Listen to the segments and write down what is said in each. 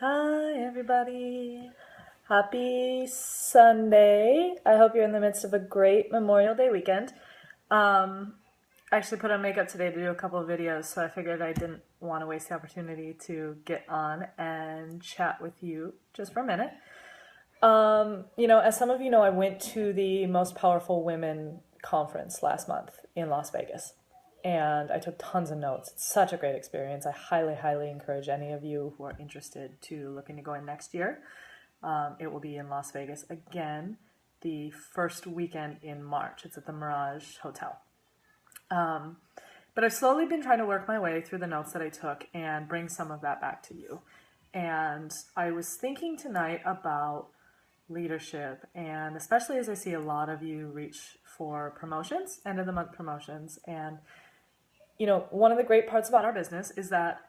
Hi, everybody. Happy Sunday. I hope you're in the midst of a great Memorial Day weekend. I actually put on makeup today to do a couple of videos, so I figured I didn't want to waste the opportunity to get on and chat with you just for a minute. As some of you know, I went to the Most Powerful Women conference last month in Las Vegas. And I took tons of notes. It's such a great experience. I highly, highly encourage any of you who are interested to look into going next year. It will be in Las Vegas again the first weekend in March. It's at the Mirage Hotel. But I've slowly been trying to work my way through the notes that I took and bring some of that back to you. And I was thinking tonight about leadership, and especially as I see a lot of you reach for promotions, end of the month promotions. And one of the great parts about our business is that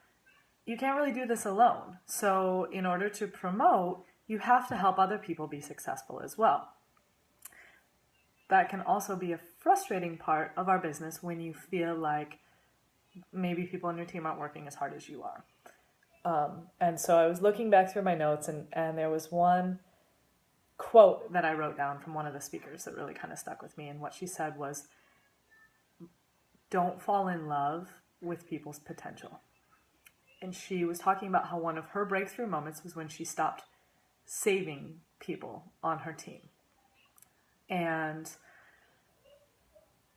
you can't really do this alone. So in order to promote, you have to help other people be successful as well. That can also be a frustrating part of our business when you feel like maybe people on your team aren't working as hard as you are. And so I was looking back through my notes, and there was one quote that I wrote down from one of the speakers that really kind of stuck with me. And what she said was, don't fall in love with people's potential. And she was talking about how one of her breakthrough moments was when she stopped saving people on her team. And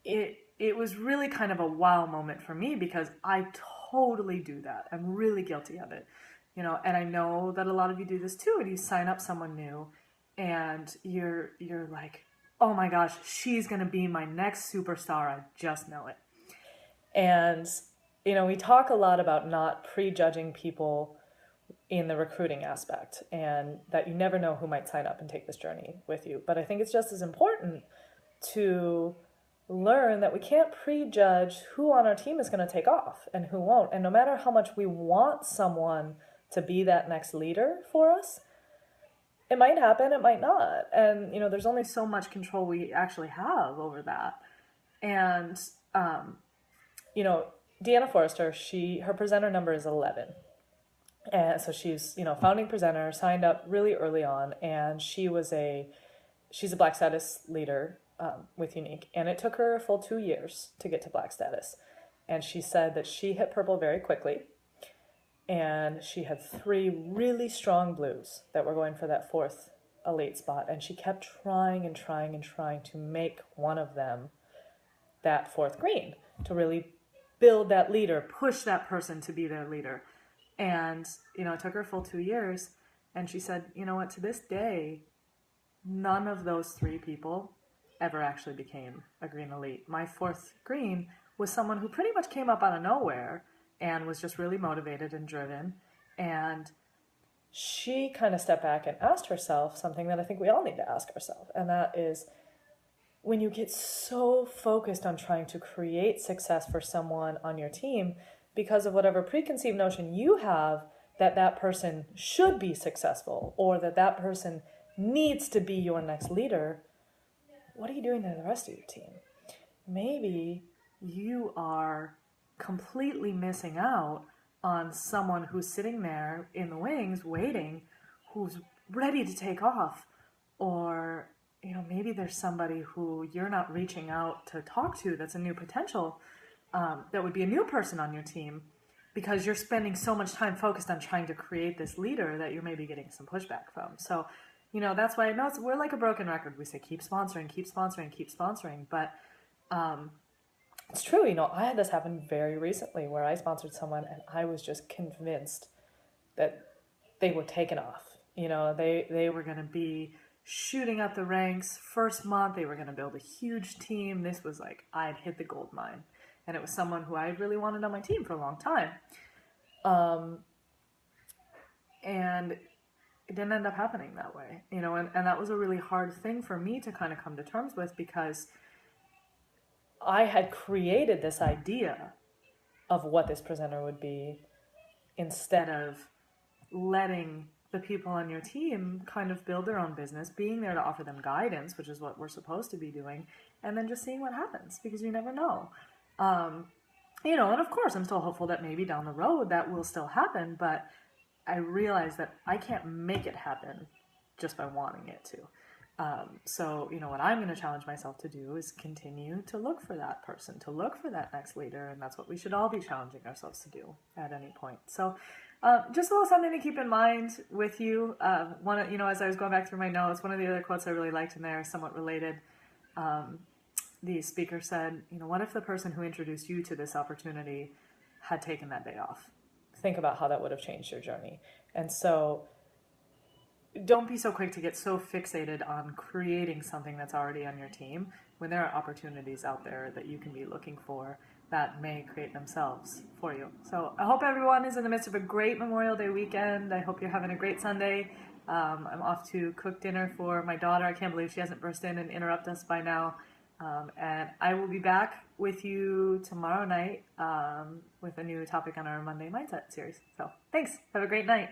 it was really kind of a wow moment for me, because I totally do that. I'm really guilty of it. And I know that a lot of you do this too, and you sign up someone new and you're like, oh my gosh, she's going to be my next superstar. I just know it. And we talk a lot about not prejudging people in the recruiting aspect, and that you never know who might sign up and take this journey with you. But I think it's just as important to learn that we can't prejudge who on our team is going to take off and who won't. And no matter how much we want someone to be that next leader for us, it might happen, it might not. And, there's only so much control we actually have over that. And, Deanna Forrester, her presenter number is 11. And so she's, founding presenter, signed up really early on. And she's a Black status leader with Unique. And it took her a full 2 years to get to Black status. And she said that she hit purple very quickly. And she had 3 really strong blues that were going for that 4th elite spot. And she kept trying and trying and trying to make one of them that 4th green, to really build that leader, push that person to be their leader. And, it took her a full 2 years. And she said, you know what, to this day, none of those 3 people ever actually became a green elite. My 4th green was someone who pretty much came up out of nowhere and was just really motivated and driven. And she kind of stepped back and asked herself something that I think we all need to ask ourselves. And that is, when you get so focused on trying to create success for someone on your team because of whatever preconceived notion you have that that person should be successful, or that that person needs to be your next leader, what are you doing to the rest of your team? Maybe you are completely missing out on someone who's sitting there in the wings waiting, who's ready to take off. Or maybe there's somebody who you're not reaching out to talk to that's a new potential, that would be a new person on your team, because you're spending so much time focused on trying to create this leader that you're maybe getting some pushback from. So that's why I know we're like a broken record. We say keep sponsoring, keep sponsoring, keep sponsoring. But it's true. I had this happen very recently where I sponsored someone and I was just convinced that they were taken off. They were going to be shooting up the ranks. First month, they were going to build a huge team. This was like, I'd hit the gold mine. And it was someone who I really wanted on my team for a long time. And it didn't end up happening that way, and that was a really hard thing for me to kind of come to terms with, because I had created this idea of what this presenter would be, instead of letting the people on your team kind of build their own business, being there to offer them guidance, which is what we're supposed to be doing, and then just seeing what happens, because you never know. And of course, I'm still hopeful that maybe down the road that will still happen, but I realized that I can't make it happen just by wanting it to. So, what I'm going to challenge myself to do is continue to look for that person, to look for that next leader. And that's what we should all be challenging ourselves to do at any point. So, just a little something to keep in mind with you. As I was going back through my notes, one of the other quotes I really liked in there, somewhat related. The speaker said, what if the person who introduced you to this opportunity had taken that day off? Think about how that would have changed your journey. And so don't be so quick to get so fixated on creating something that's already on your team when there are opportunities out there that you can be looking for that may create themselves for you. So I hope everyone is in the midst of a great Memorial Day weekend. I hope you're having a great Sunday. I'm off to cook dinner for my daughter. I can't believe she hasn't burst in and interrupt us by now. And I will be back with you tomorrow night with a new topic on our Monday Mindset series. So thanks. Have a great night.